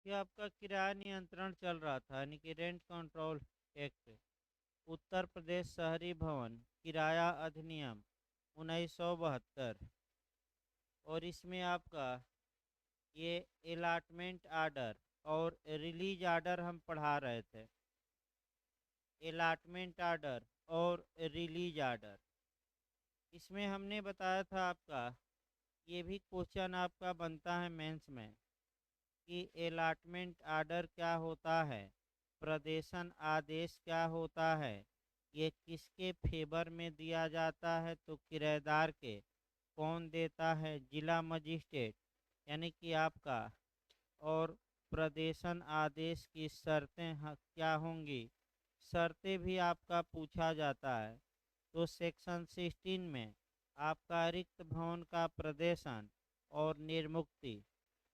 कि आपका किराया नियंत्रण चल रहा था, यानी कि rent control act, Uttar Pradesh शहरी भवन किराया अधिनियम 1972। और इसमें आपका ये अलाटमेंट आर्डर और रिलीज आर्डर हम पढ़ा रहे थे। अलाटमेंट आर्डर और रिलीज आर्डर, इसमें हमने बताया था आपका, ये भी क्वेश्चन आपका बनता है मेंस में कि अलाटमेंट आर्डर क्या होता है, प्रदेशन आदेश क्या होता है, ये किसके फेवर में दिया जाता है, तो किराएदार के। कौन देता है, जिला मजिस्ट्रेट, यानी कि आपका। और प्रदेशन आदेश की शर्तें क्या होंगी, शर्तें भी आपका पूछा जाता है। तो सेक्शन 16 में आपका रिक्त भवन का प्रदेशन और निर्मुक्ति।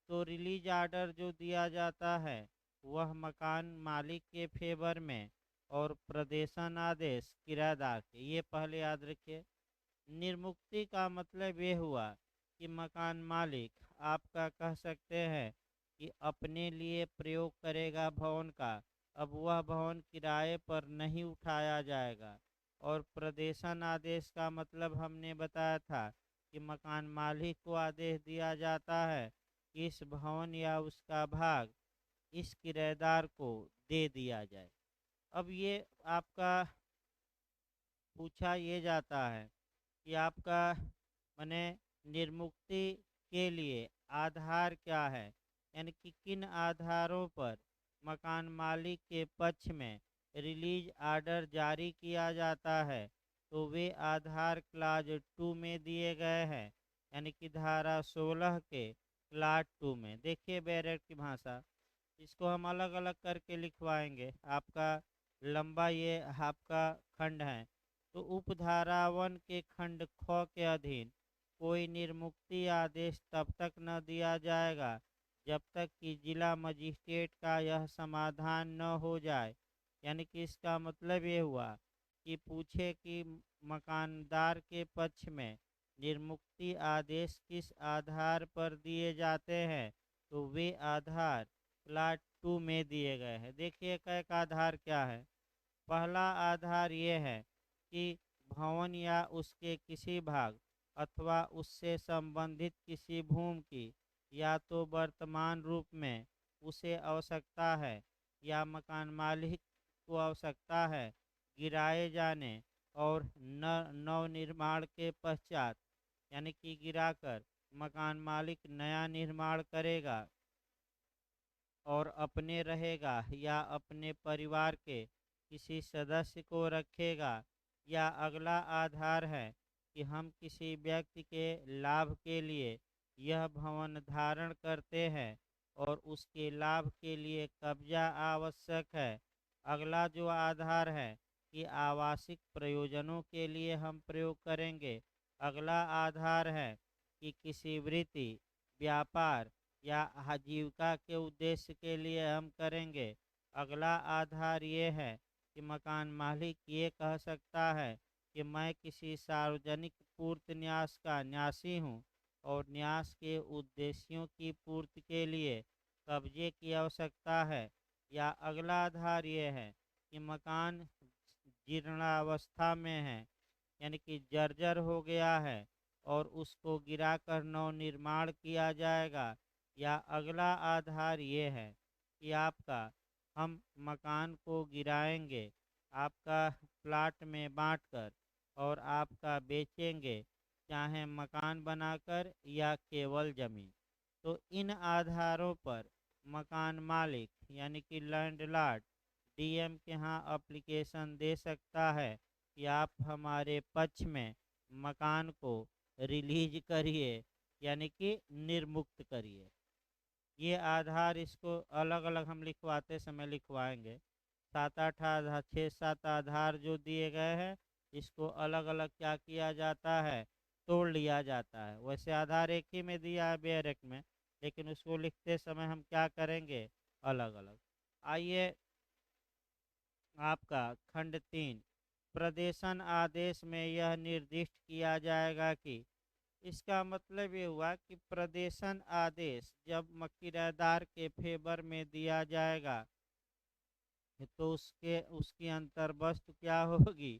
तो रिलीज आर्डर जो दिया जाता है वह मकान मालिक के फेवर में, और प्रदेशन आदेश किराएदार के, ये पहले याद रखिए। निर्मुक्ति का मतलब ये हुआ कि मकान मालिक आपका कह सकते हैं कि अपने लिए प्रयोग करेगा भवन का, अब वह भवन किराए पर नहीं उठाया जाएगा। और प्रदेशन आदेश का मतलब हमने बताया था कि मकान मालिक को आदेश दिया जाता है कि इस भवन या उसका भाग इस किराएदार को दे दिया जाए। अब ये आपका पूछा ये जाता है कि आपका माने निर्मुक्ति के लिए आधार क्या है, यानी कि किन आधारों पर मकान मालिक के पक्ष में रिलीज आर्डर जारी किया जाता है। तो वे आधार क्लाज 2 में दिए गए हैं, यानी कि धारा 16 के क्लाज 2 में। देखिए बैरक की भाषा, इसको हम अलग अलग करके लिखवाएंगे, आपका लंबा ये आपका खंड है। तो उपधारावन के खंड ख के अधीन कोई निर्मुक्ति आदेश तब तक न दिया जाएगा जब तक कि जिला मजिस्ट्रेट का यह समाधान न हो जाए। यानी कि इसका मतलब ये हुआ कि पूछे कि मकानदार के पक्ष में निर्मुक्ति आदेश किस आधार पर दिए जाते हैं, तो वे आधार प्लाट 2 में दिए गए हैं। देखिए एक आधार क्या है। पहला आधार ये है कि भवन या उसके किसी भाग अथवा उससे संबंधित किसी भूमि की या तो वर्तमान रूप में उसे आवश्यकता है या मकान मालिक को आवश्यकता है गिराए जाने और नव निर्माण के पश्चात, यानी कि गिराकर मकान मालिक नया निर्माण करेगा और अपने रहेगा या अपने परिवार के किसी सदस्य को रखेगा। या अगला आधार है कि हम किसी व्यक्ति के लाभ के लिए यह भवन धारण करते हैं और उसके लाभ के लिए कब्जा आवश्यक है। अगला जो आधार है कि आवासिक प्रयोजनों के लिए हम प्रयोग करेंगे। अगला आधार है कि किसी वृत्ति, व्यापार या आजीविका के उद्देश्य के लिए हम करेंगे। अगला आधार ये है कि मकान मालिक ये कह सकता है कि मैं किसी सार्वजनिक पूर्त न्यास का न्यासी हूँ और न्यास के उद्देश्यों की पूर्ति के लिए कब्जे की आवश्यकता है। या अगला आधार ये है कि मकान जीर्णावस्था में है, यानी कि जर्जर हो गया है और उसको गिराकर नव निर्माण किया जाएगा। या अगला आधार ये है कि आपका हम मकान को गिराएंगे आपका प्लाट में बांटकर और आपका बेचेंगे, चाहे मकान बनाकर या केवल जमीन। तो इन आधारों पर मकान मालिक यानी कि लैंडलॉर्ड डीएम के यहाँ एप्लीकेशन दे सकता है कि आप हमारे पक्ष में मकान को रिलीज करिए, यानी कि निर्मुक्त करिए। ये आधार इसको अलग अलग हम लिखवाते समय लिखवाएंगे। 7-8 आधार, 6-7 आधार जो दिए गए हैं, इसको अलग अलग क्या किया जाता है, तोड़ लिया जाता है। वैसे आधार एक ही में दिया है बेरक में, लेकिन उसको लिखते समय हम क्या करेंगे, अलग अलग। आइए आपका खंड 3, प्रदेशन आदेश में यह निर्दिष्ट किया जाएगा कि इसका मतलब ये हुआ कि प्रदेशन आदेश जब किराएदार के फेवर में दिया जाएगा तो उसके उसकी अंतर्वस्तु क्या होगी,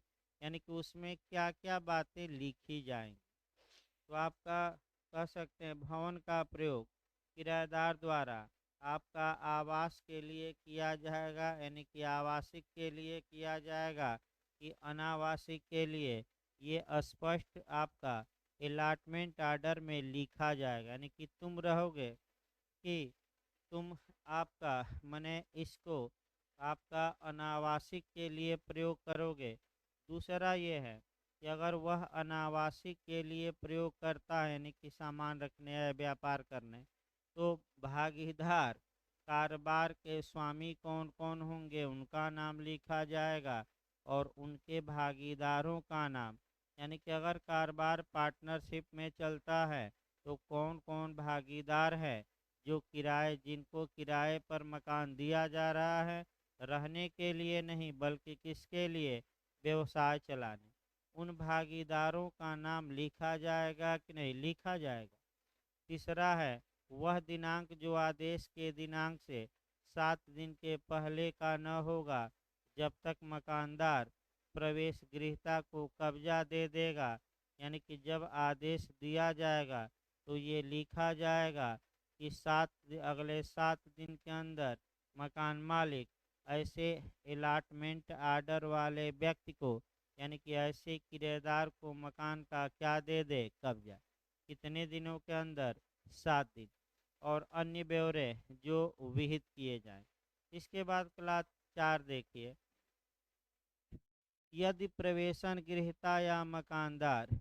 यानी कि उसमें क्या क्या बातें लिखी जाएंगी। तो आपका कह सकते हैं भवन का प्रयोग किराएदार द्वारा आपका आवास के लिए किया जाएगा, यानी कि आवासिक के लिए किया जाएगा कि अनावासिक के लिए, ये स्पष्ट आपका अलाटमेंट आर्डर में लिखा जाएगा। यानी कि तुम रहोगे कि तुम आपका मने इसको आपका अनावासिक के लिए प्रयोग करोगे। दूसरा ये है कि अगर वह अनावासिक के लिए प्रयोग करता है, यानी कि सामान रखने या व्यापार करने, तो भागीदार कारोबार के स्वामी कौन कौन होंगे उनका नाम लिखा जाएगा और उनके भागीदारों का नाम, यानी कि अगर कारोबार पार्टनरशिप में चलता है तो कौन कौन भागीदार है, जो किराए जिनको किराए पर मकान दिया जा रहा है रहने के लिए नहीं बल्कि किसके लिए, व्यवसाय चलाने, उन भागीदारों का नाम लिखा जाएगा कि नहीं लिखा जाएगा। तीसरा है वह दिनांक जो आदेश के दिनांक से 7 दिन के पहले का न होगा जब तक मकानदार प्रवेश गृहता को कब्जा दे देगा, यानी कि जब आदेश दिया जाएगा तो ये लिखा जाएगा कि अगले 7 दिन के अंदर मकान मालिक ऐसे अलाटमेंट आर्डर वाले व्यक्ति को, यानी कि ऐसे किराएदार को मकान का क्या दे दे, कब्जा। कितने दिनों के अंदर, 7 दिन। और अन्य ब्यौरे जो विहित किए जाएं। इसके बाद क्लास 4 देखिए, यदि प्रवेशन गृहता या मकानदार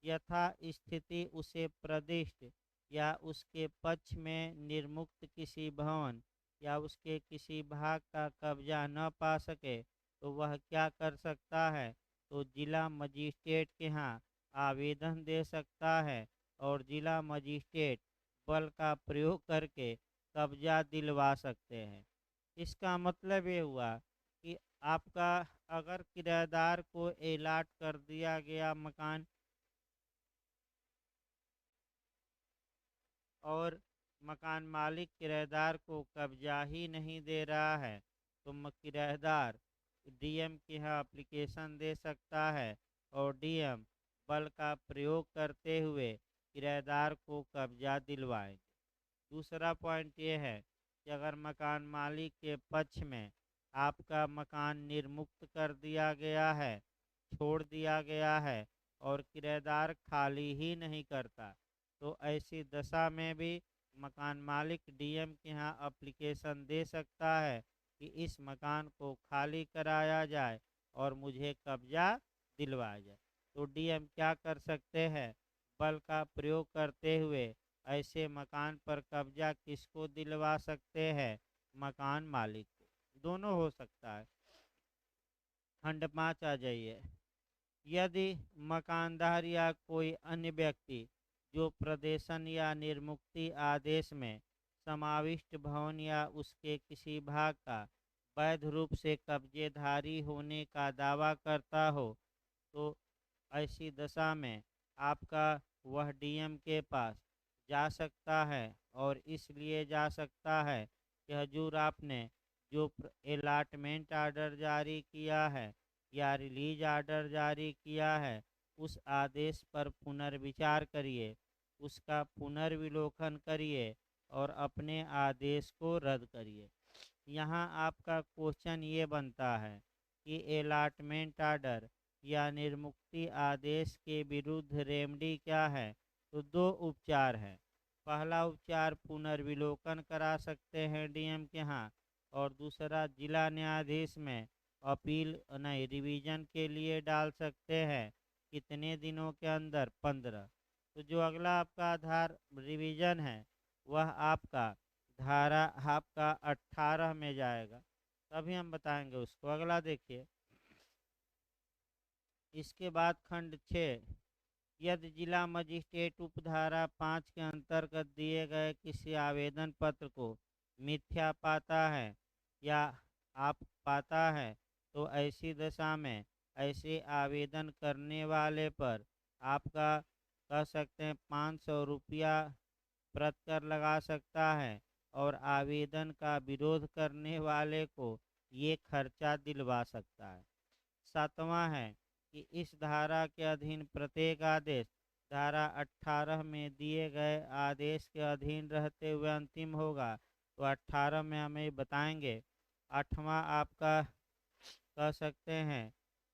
यथा स्थिति उसे प्रदिष्ट या उसके पक्ष में निर्मुक्त किसी भवन या उसके किसी भाग का कब्जा न पा सके तो वह क्या कर सकता है, तो जिला मजिस्ट्रेट के यहाँ आवेदन दे सकता है और जिला मजिस्ट्रेट बल का प्रयोग करके कब्जा दिलवा सकते हैं। इसका मतलब ये हुआ कि आपका अगर किराएदार को एलाट कर दिया गया मकान और मकान मालिक किराएदार को कब्जा ही नहीं दे रहा है तो किराएदार डीएम के यहाँ एप्लीकेशन दे सकता है और डीएम बल का प्रयोग करते हुए किराएदार को कब्जा दिलवाएंगे। दूसरा पॉइंट ये है कि अगर मकान मालिक के पक्ष में आपका मकान निर्मुक्त कर दिया गया है, छोड़ दिया गया है और किराएदार खाली ही नहीं करता, तो ऐसी दशा में भी मकान मालिक डीएम के यहाँ एप्लीकेशन दे सकता है कि इस मकान को खाली कराया जाए और मुझे कब्जा दिलवाया जाए। तो डीएम क्या कर सकते हैं, बल का प्रयोग करते हुए ऐसे मकान पर कब्जा किसको दिलवा सकते हैं, मकान मालिक को। दोनों हो सकता है। खंड 5 आ जाइए, यदि मकानदार या कोई अन्य व्यक्ति जो प्रदेशन या निर्मुक्ति आदेश में समाविष्ट भवन या उसके किसी भाग का वैध रूप से कब्जेधारी होने का दावा करता हो तो ऐसी दशा में आपका वह डीएम के पास जा सकता है और इसलिए जा सकता है कि हजूर आपने जो अलाटमेंट आर्डर जारी किया है या रिलीज आर्डर जारी किया है उस आदेश पर पुनर्विचार करिए, उसका पुनर्विलोकन करिए और अपने आदेश को रद्द करिए। यहाँ आपका क्वेश्चन ये बनता है कि अलाटमेंट आर्डर या निर्मुक्ति आदेश के विरुद्ध रेमडी क्या है, तो दो उपचार है। पहला उपचार पुनर्विलोकन करा सकते हैं डीएम के यहाँ और दूसरा जिला न्यायाधीश में अपील नहीं रिवीजन के लिए डाल सकते हैं। कितने दिनों के अंदर, 15। तो जो अगला आपका आधार रिवीजन है वह आपका धारा आपका 18 में जाएगा, तभी हम बताएंगे उसको। अगला देखिए, इसके बाद खंड 6, यदि जिला मजिस्ट्रेट उपधारा 5 के अंतर्गत दिए गए किसी आवेदन पत्र को मिथ्या पाता है या आप पाता है तो ऐसी दशा में ऐसे आवेदन करने वाले पर आपका कह सकते हैं 500 रुपया प्रति कर लगा सकता है और आवेदन का विरोध करने वाले को ये खर्चा दिलवा सकता है। 7वां है कि इस धारा के अधीन प्रत्येक आदेश धारा 18 में दिए गए आदेश के अधीन रहते हुए अंतिम होगा। तो 18 में हमें बताएंगे। 8वां आपका कह सकते हैं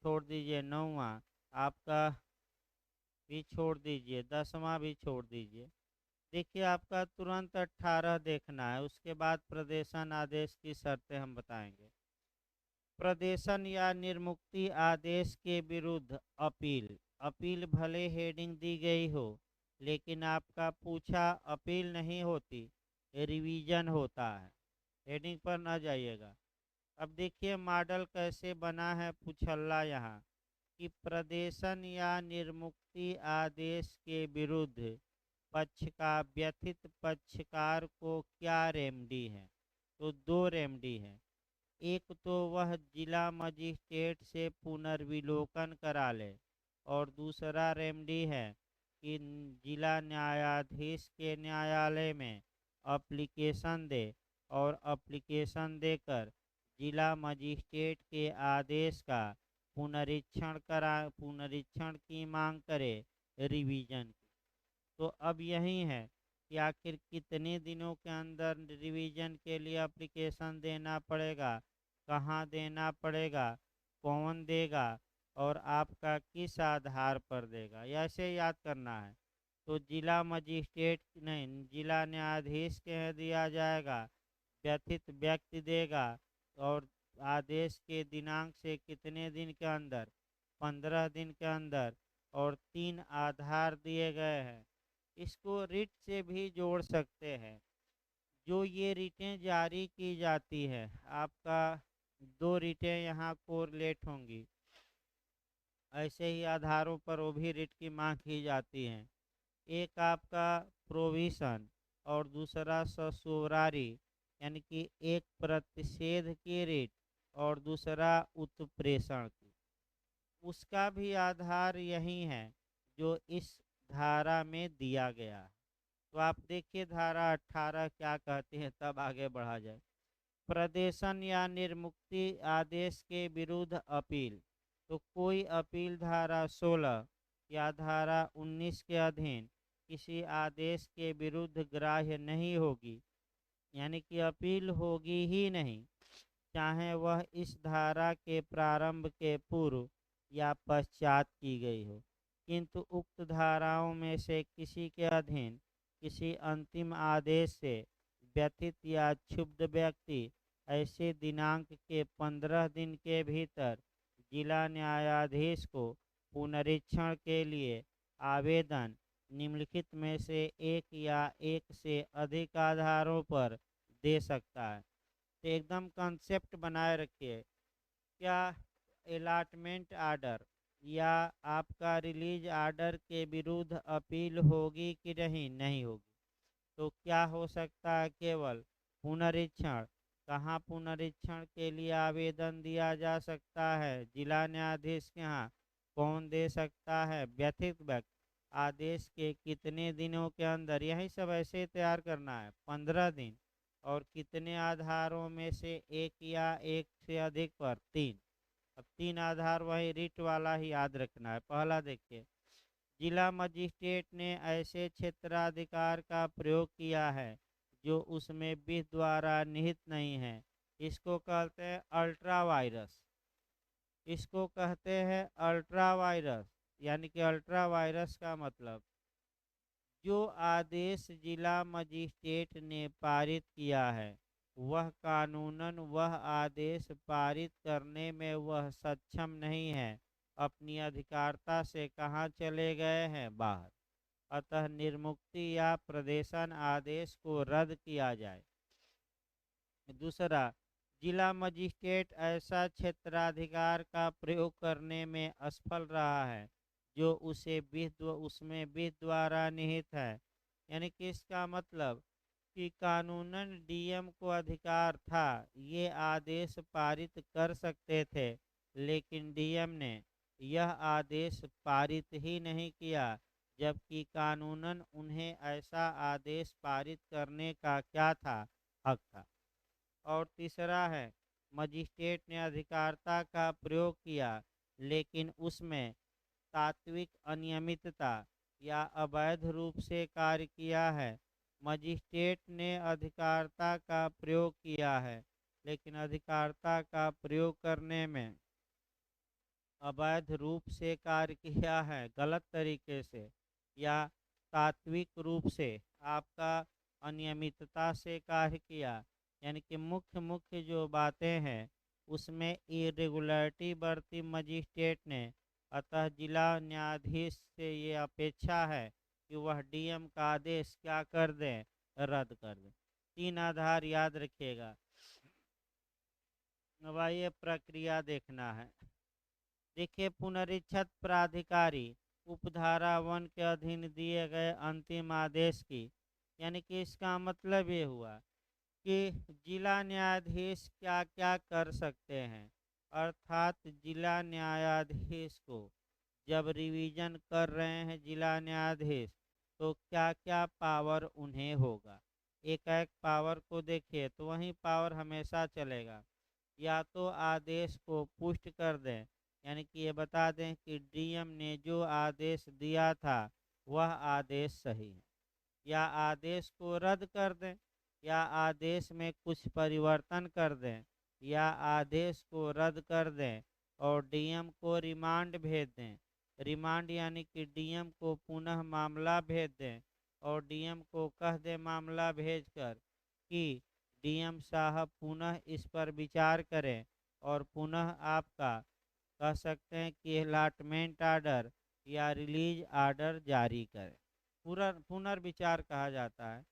छोड़ दीजिए, 9वां आपका भी छोड़ दीजिए, 10वां भी छोड़ दीजिए। देखिए आपका तुरंत 18 देखना है, उसके बाद प्रदेशन आदेश की शर्तें हम बताएंगे। प्रदेशन या निर्मुक्ति आदेश के विरुद्ध अपील। अपील भले हेडिंग दी गई हो, लेकिन आपका पूछा अपील नहीं होती, रिवीजन होता है। हेडिंग पर ना जाइएगा। अब देखिए मॉडल कैसे बना है पुछल्ला यहाँ कि प्रदेशन या निर्मुक्ति आदेश के विरुद्ध पक्ष का व्यथित पक्षकार को क्या रेमडी है। तो 2 रेमडी है। एक तो वह जिला मजिस्ट्रेट से पुनर्विलोकन करा ले और दूसरा रेमडी है कि जिला न्यायाधीश के न्यायालय में एप्लीकेशन दे और एप्लीकेशन देकर जिला मजिस्ट्रेट के आदेश का पुनरीक्षण की मांग करे, रिवीजन की। तो अब यही है कि आखिर कितने दिनों के अंदर रिवीजन के लिए एप्लीकेशन देना पड़ेगा, कहाँ देना पड़ेगा, कौन देगा और आपका किस आधार पर देगा, ऐसे याद करना है। तो जिला मजिस्ट्रेट नहीं, जिला न्यायाधीश के दिया जाएगा, व्यथित व्यक्ति देगा और आदेश के दिनांक से कितने दिन के अंदर, 15 दिन के अंदर, और 3 आधार दिए गए हैं। इसको रिट से भी जोड़ सकते हैं। जो ये रिटें जारी की जाती है, आपका 2 रिटें यहाँ कोरिलेट होंगी, ऐसे ही आधारों पर वो भी रिट की मांग की जाती है। एक आपका प्रोविशन और दूसरा ससुरारी, यानी कि एक प्रतिषेध की रिट और दूसरा उत्प्रेषण की। उसका भी आधार यही है जो इस धारा में दिया गया है। तो आप देखिए धारा 18 क्या कहती है, तब आगे बढ़ा जाए। प्रदेशन या निर्मुक्ति आदेश के विरुद्ध अपील। तो कोई अपील धारा 16 या धारा 19 के अधीन किसी आदेश के विरुद्ध ग्राह्य नहीं होगी, यानी कि अपील होगी ही नहीं, चाहे वह इस धारा के प्रारंभ के पूर्व या पश्चात की गई हो। किंतु उक्त धाराओं में से किसी के अधीन किसी अंतिम आदेश से व्यथित या क्षुब्ध व्यक्ति ऐसे दिनांक के 15 दिन के भीतर जिला न्यायाधीश को पुनरीक्षण के लिए आवेदन निम्नलिखित में से एक या एक से अधिक आधारों पर दे सकता है। तो एकदम कंसेप्ट बनाए रखिए। क्या अलाटमेंट आर्डर या आपका रिलीज आर्डर के विरुद्ध अपील होगी कि नहीं, नहीं होगी। तो क्या हो सकता है, केवल पुनरीक्षण। कहाँ पुनरीक्षण के लिए आवेदन दिया जा सकता है, जिला न्यायाधीश के यहाँ। कौन दे सकता है, व्यथित व्यक्ति। आदेश के कितने दिनों के अंदर, यही सब ऐसे तैयार करना है, 15 दिन। और कितने आधारों में से एक या एक से अधिक पर 3। अब 3 आधार वही रिट वाला ही याद रखना है। पहला देखिए, जिला मजिस्ट्रेट ने ऐसे क्षेत्राधिकार का प्रयोग किया है जो उसमें विधि द्वारा निहित नहीं है। इसको कहते हैं अल्ट्रा वायरस। इसको कहते हैं अल्ट्रा वायरस, यानी कि अल्ट्रा वायरस का मतलब जो आदेश जिला मजिस्ट्रेट ने पारित किया है, वह कानूनन वह आदेश पारित करने में वह सक्षम नहीं है, अपनी अधिकारिता से कहाँ चले गए हैं, बाहर। अतः निर्मुक्ति या प्रदेशन आदेश को रद्द किया जाए। दूसरा, जिला मजिस्ट्रेट ऐसा क्षेत्राधिकार का प्रयोग करने में असफल रहा है जो उसमें विधि द्वारा निहित है। यानी कि इसका मतलब कि कानूनन डीएम को अधिकार था, ये आदेश पारित कर सकते थे, लेकिन डीएम ने यह आदेश पारित ही नहीं किया जबकि कानूनन उन्हें ऐसा आदेश पारित करने का क्या था, हक था। और तीसरा है, मजिस्ट्रेट ने अधिकारिता का प्रयोग किया लेकिन उसमें तात्विक अनियमितता या अवैध रूप से कार्य किया है। मजिस्ट्रेट ने अधिकारिता का प्रयोग किया है लेकिन अधिकारिता का प्रयोग करने में अवैध रूप से कार्य किया है, गलत तरीके से, या तात्विक रूप से आपका अनियमितता से कार्य किया, यानी कि मुख्य मुख्य जो बातें हैं उसमें इरेगुलरिटी बरती मजिस्ट्रेट ने। अतः जिला न्यायाधीश से ये अपेक्षा है कि वह डीएम का आदेश क्या कर दें, रद्द कर दें। 3 आधार याद रखिएगा। अब आइए प्रक्रिया देखना है। देखिए, पुनरीक्षित प्राधिकारी उपधारा 1 के अधीन दिए गए अंतिम आदेश की, यानी कि इसका मतलब ये हुआ कि जिला न्यायाधीश क्या क्या कर सकते हैं, अर्थात जिला न्यायाधीश को जब रिवीजन कर रहे हैं जिला न्यायाधीश, तो क्या क्या पावर उन्हें होगा। एक एक पावर को देखिए तो वही पावर हमेशा चलेगा। या तो आदेश को पुष्ट कर दें, यानी कि ये बता दें कि डीएम ने जो आदेश दिया था वह आदेश सही है, या आदेश को रद्द कर दें, या आदेश में कुछ परिवर्तन कर दें, या आदेश को रद्द कर दें और डीएम को रिमांड भेज दें। रिमांड यानी कि डीएम को पुनः मामला भेज दें और डीएम को कह दें मामला भेजकर कि डीएम साहब पुनः इस पर विचार करें और पुनः आपका कह सकते हैं कि अलॉटमेंट आर्डर या रिलीज आर्डर जारी करें। पुनर्विचार कहा जाता है,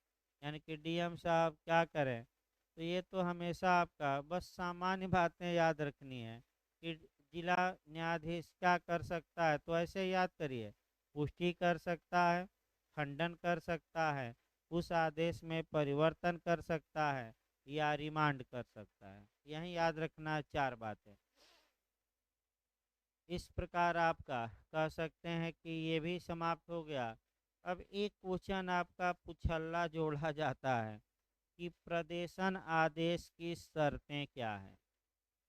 यानी कि डीएम साहब क्या करें। तो ये तो हमेशा आपका बस सामान्य बातें याद रखनी है कि जिला न्यायाधीश क्या कर सकता है, तो ऐसे याद करिए, पुष्टि कर सकता है, खंडन कर सकता है, उस आदेश में परिवर्तन कर सकता है, या रिमांड कर सकता है। यही याद रखना 4 बातें। इस प्रकार आपका कह सकते हैं कि ये भी समाप्त हो गया। अब एक क्वेश्चन आपका पुछल्ला जोड़ा जाता है कि प्रदेशन आदेश की शर्तें क्या हैं।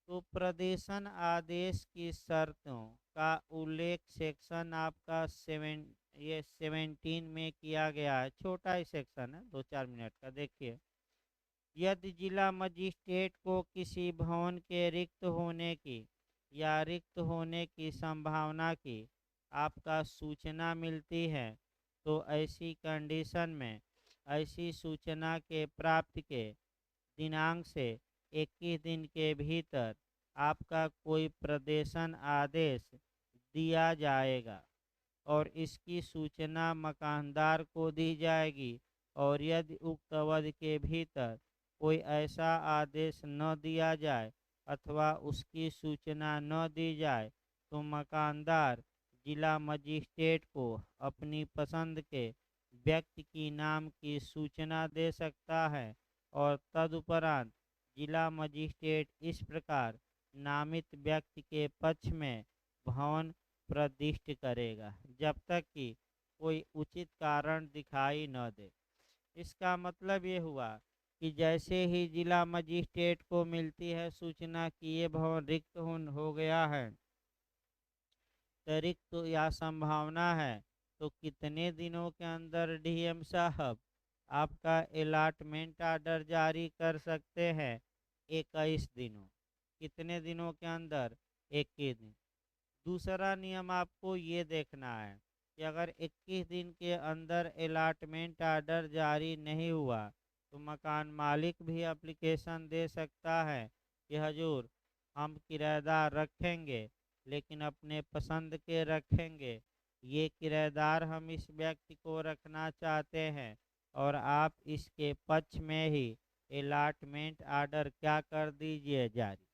तो प्रदेशन आदेश की शर्तों का उल्लेख सेक्शन आपका 17 में किया गया है। छोटा ही सेक्शन है, 2-4 मिनट का। देखिए, यदि जिला मजिस्ट्रेट को किसी भवन के रिक्त होने की या रिक्त होने की संभावना की आपका सूचना मिलती है, तो ऐसी कंडीशन में ऐसी सूचना के प्राप्ति के दिनांक से 21 दिन के भीतर आपका कोई प्रदेशन आदेश दिया जाएगा और इसकी सूचना मकानदार को दी जाएगी। और यदि उक्त अवधि के भीतर कोई ऐसा आदेश न दिया जाए अथवा उसकी सूचना न दी जाए, तो मकानदार जिला मजिस्ट्रेट को अपनी पसंद के व्यक्ति की नाम की सूचना दे सकता है और तदुपरांत जिला मजिस्ट्रेट इस प्रकार नामित व्यक्ति के पक्ष में भवन प्रतिष्ठित करेगा जब तक कि कोई उचित कारण दिखाई न दे। इसका मतलब ये हुआ कि जैसे ही जिला मजिस्ट्रेट को मिलती है सूचना कि ये भवन रिक्त हो गया है, तो रिक्त या संभावना है, तो कितने दिनों के अंदर डीएम साहब आपका अलॉटमेंट आर्डर जारी कर सकते हैं? 21 दिनों। कितने दिनों के अंदर? 21 दिन। दूसरा नियम आपको ये देखना है कि अगर 21 दिन के अंदर अलॉटमेंट आर्डर जारी नहीं हुआ, तो मकान मालिक भी एप्लीकेशन दे सकता है कि हजूर, हम किराएदार रखेंगे लेकिन अपने पसंद के रखेंगे। ये किराएदार हम इस व्यक्ति को रखना चाहते हैं और आप इसके पक्ष में ही अलॉटमेंट आर्डर क्या कर दीजिए, जारी।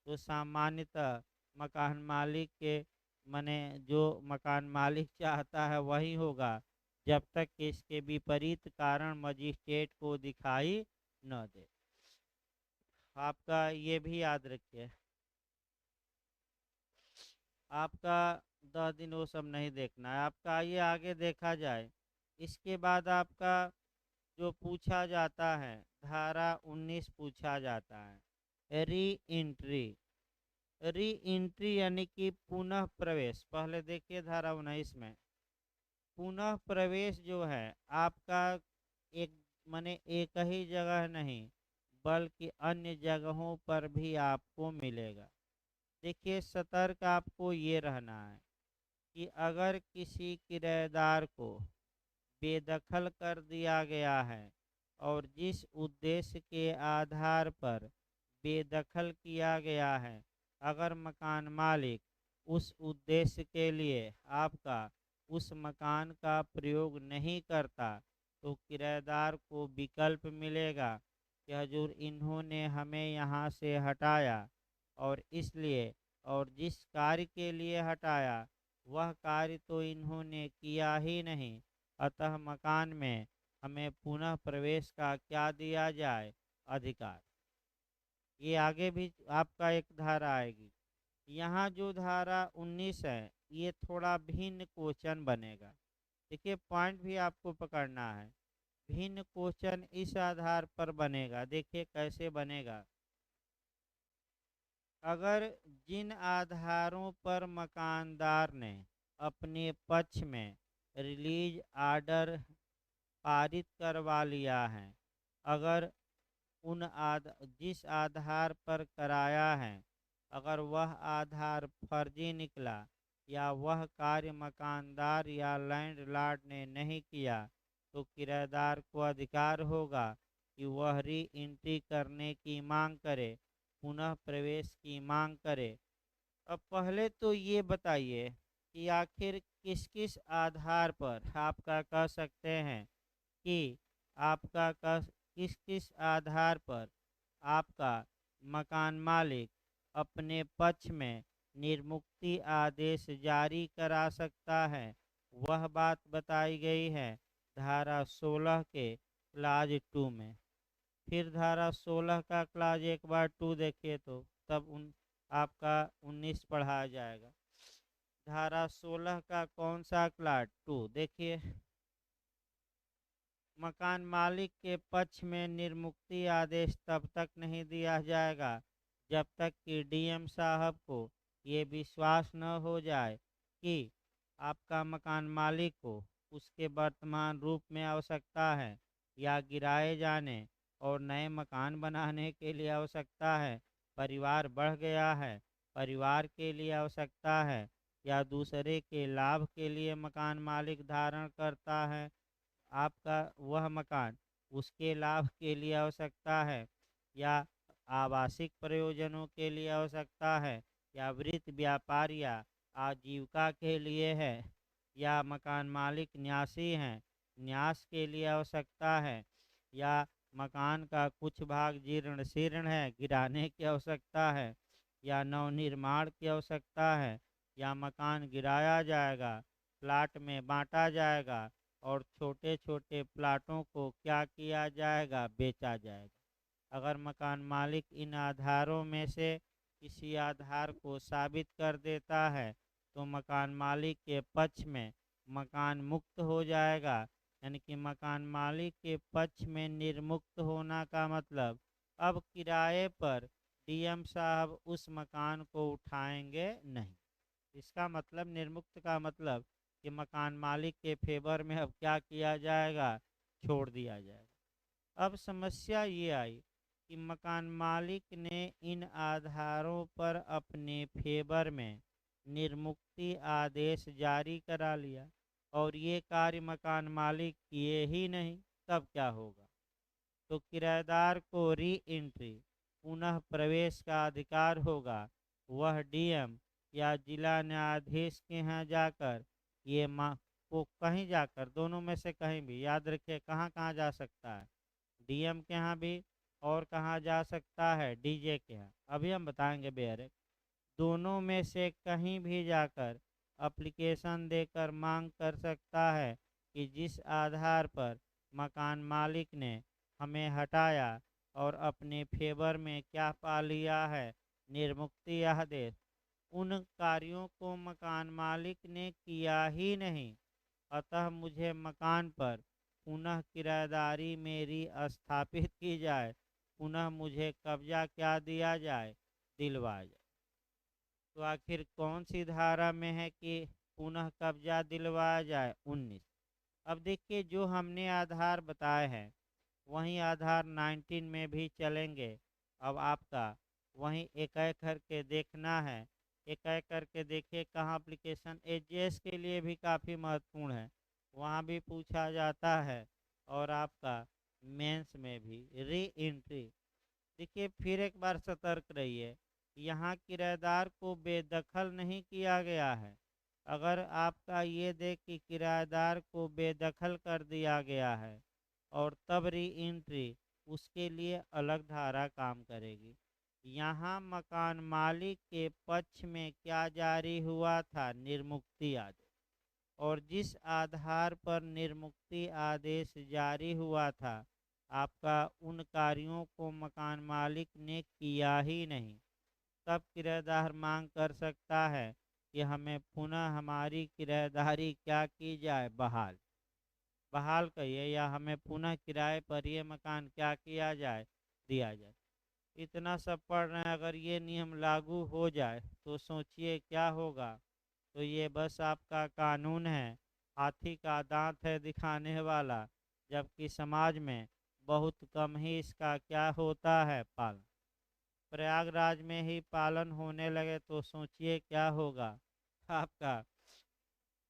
तो सामान्यतः मकान मालिक के मने जो मकान मालिक चाहता है वही होगा जब तक कि इसके विपरीत कारण मजिस्ट्रेट को दिखाई न दे। आपका ये भी याद रखिए। आपका 10 दिन वो सब नहीं देखना है आपका। आइए आगे देखा जाए। इसके बाद आपका जो पूछा जाता है, धारा 19 पूछा जाता है, री एंट्री। री एंट्री यानी कि पुनः प्रवेश। पहले देखिए धारा 19 में पुनः प्रवेश जो है आपका एक माने एक ही जगह नहीं बल्कि अन्य जगहों पर भी आपको मिलेगा। देखिए सतर्क आपको ये रहना है कि अगर किसी किराएदार को बेदखल कर दिया गया है और जिस उद्देश्य के आधार पर बेदखल किया गया है, अगर मकान मालिक उस उद्देश्य के लिए आपका उस मकान का प्रयोग नहीं करता तो किराएदार को विकल्प मिलेगा कि हजूर इन्होंने हमें यहाँ से हटाया और इसलिए और जिस कार्य के लिए हटाया वह कार्य तो इन्होंने किया ही नहीं, अतः मकान में हमें पुनः प्रवेश का क्या दिया जाए, अधिकार। ये आगे भी आपका एक धारा आएगी। यहाँ जो धारा 19 है ये थोड़ा भिन्न क्वेश्चन बनेगा। देखिए पॉइंट भी आपको पकड़ना है। भिन्न क्वेश्चन इस आधार पर बनेगा, देखिए कैसे बनेगा। अगर जिन आधारों पर मकानदार ने अपने पक्ष में रिलीज आर्डर पारित करवा लिया है, अगर जिस आधार पर कराया है अगर वह आधार फर्जी निकला या वह कार्य मकानदार या लैंडलॉर्ड ने नहीं किया तो किराएदार को अधिकार होगा कि वह री एंट्री करने की मांग करे, पुनः प्रवेश की मांग करे। अब पहले तो ये बताइए कि आखिर किस किस आधार पर आपका कह सकते हैं कि आपका किस किस आधार पर आपका मकान मालिक अपने पक्ष में निर्मुक्ति आदेश जारी करा सकता है, वह बात बताई गई है धारा 16 के क्लाज 2 में। फिर धारा 16 का क्लाज एक बार 2 देखिए तो तब आपका 19 पढ़ाया जाएगा। धारा 16 का कौन सा क्लाज 2 देखिए। मकान मालिक के पक्ष में निर्मुक्ति आदेश तब तक नहीं दिया जाएगा जब तक कि डीएम साहब को ये विश्वास न हो जाए कि आपका मकान मालिक को उसके वर्तमान रूप में आवश्यकता है या गिराए जाने और नए मकान बनाने के लिए आवश्यकता है, परिवार बढ़ गया है, परिवार के लिए आवश्यकता है या दूसरे के लाभ के लिए मकान मालिक धारण करता है आपका वह मकान, उसके लाभ के लिए आवश्यकता है या आवासिक प्रयोजनों के लिए आवश्यकता है या वृत्त व्यापार या आजीविका के लिए है या मकान मालिक न्यासी हैं, न्यास के लिए आवश्यकता है या मकान का कुछ भाग जीर्ण शीर्ण है, गिराने की आवश्यकता है या नवनिर्माण की आवश्यकता है या मकान गिराया जाएगा, प्लाट में बांटा जाएगा और छोटे छोटे प्लाटों को क्या किया जाएगा, बेचा जाएगा। अगर मकान मालिक इन आधारों में से किसी आधार को साबित कर देता है तो मकान मालिक के पक्ष में मकान मुक्त हो जाएगा। यानी कि मकान मालिक के पक्ष में निर्मुक्त होना का मतलब अब किराए पर डीएम साहब उस मकान को उठाएंगे नहीं। इसका मतलब निर्मुक्त का मतलब कि मकान मालिक के फेवर में अब क्या किया जाएगा, छोड़ दिया जाएगा। अब समस्या ये आई कि मकान मालिक ने इन आधारों पर अपने फेवर में निर्मुक्ति आदेश जारी करा लिया और ये कार्य मकान मालिक किए ही नहीं, तब क्या होगा। तो किराएदार को री एंट्री पुनः प्रवेश का अधिकार होगा। वह डीएम या जिला न्यायाधीश के यहाँ जाकर ये माँ को कहीं जाकर, दोनों में से कहीं भी, याद रखिए कहाँ कहाँ जा सकता है, डीएम के यहाँ भी और कहाँ जा सकता है, डीजे के यहाँ। अभी हम बताएंगे बेहतर। दोनों में से कहीं भी जाकर एप्लीकेशन देकर मांग कर सकता है कि जिस आधार पर मकान मालिक ने हमें हटाया और अपने फेवर में क्या पा लिया है, निर्मुक्ति आदेश, उन कार्यों को मकान मालिक ने किया ही नहीं, अतः मुझे मकान पर पुनः किराएदारी मेरी स्थापित की जाए, पुनः मुझे कब्जा क्या दिया जाए, दिलवाया जाए। तो आखिर कौन सी धारा में है कि पुनः कब्जा दिलवाया जाए? 19। अब देखिए, जो हमने आधार बताए हैं वहीं आधार 19 में भी चलेंगे। अब आपका वहीं एक एक करके देखना है। एक एक करके देखिए कहाँ एप्लीकेशन एजीएस के लिए भी काफ़ी महत्वपूर्ण है, वहाँ भी पूछा जाता है। और आपका मेंस में भी री एंट्री। देखिए फिर एक बार सतर्क रहिए, यहाँ किराएदार को बेदखल नहीं किया गया है। अगर आपका ये देख कि किराएदार को बेदखल कर दिया गया है और तब री एंट्री, उसके लिए अलग धारा काम करेगी। यहाँ मकान मालिक के पक्ष में क्या जारी हुआ था? निर्मुक्ति आदेश। और जिस आधार पर निर्मुक्ति आदेश जारी हुआ था, आपका उन कार्यों को मकान मालिक ने किया ही नहीं, तब किराएदार मांग कर सकता है कि हमें पुनः हमारी किराएदारी क्या की जाए? बहाल। बहाल कहिए, या हमें पुनः किराए पर ये मकान क्या किया जाए? दिया जाए। इतना सब पढ़ रहे हैं, अगर ये नियम लागू हो जाए तो सोचिए क्या होगा। तो ये बस आपका कानून है, हाथी का दांत है दिखाने वाला, जबकि समाज में बहुत कम ही इसका क्या होता है? पालन। प्रयागराज में ही पालन होने लगे तो सोचिए क्या होगा आपका।